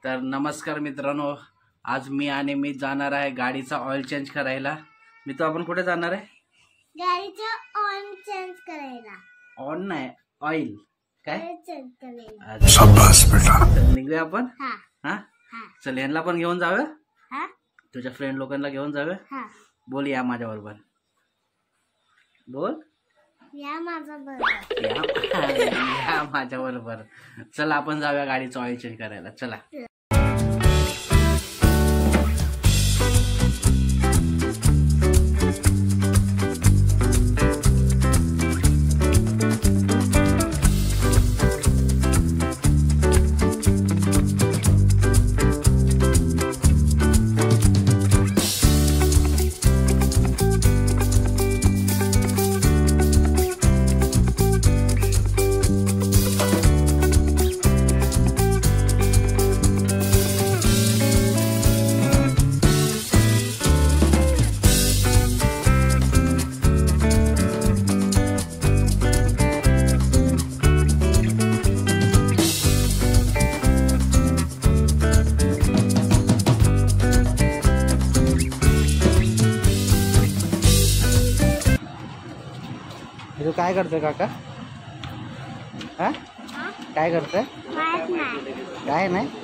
तर नमस्कार मित्रांनो, आज मी जाणार आहे गाडीचा ऑइल चेंज करायला। मी तो आपण कुठे जाणार आहे? गाडीचा ऑइल चेंज करायला। ऑन नाही, ऑइल काय चेंज करायला। शाबास बेटा। निघूया आपण। हां हां चल, यांना पण घेऊन जाऊया। हां तुझ्या फ्रेंड लोकांना घेऊन जाऊया। हां बोल या माझ्या बरोबर, बोल या माझ्या बरोबर, या माझ्या बरोबर। चला आपण जाऊया गाडीचा ऑइल चेंज करायला, चला। तू काय करतोय काका? काय करतोय? काय नाही।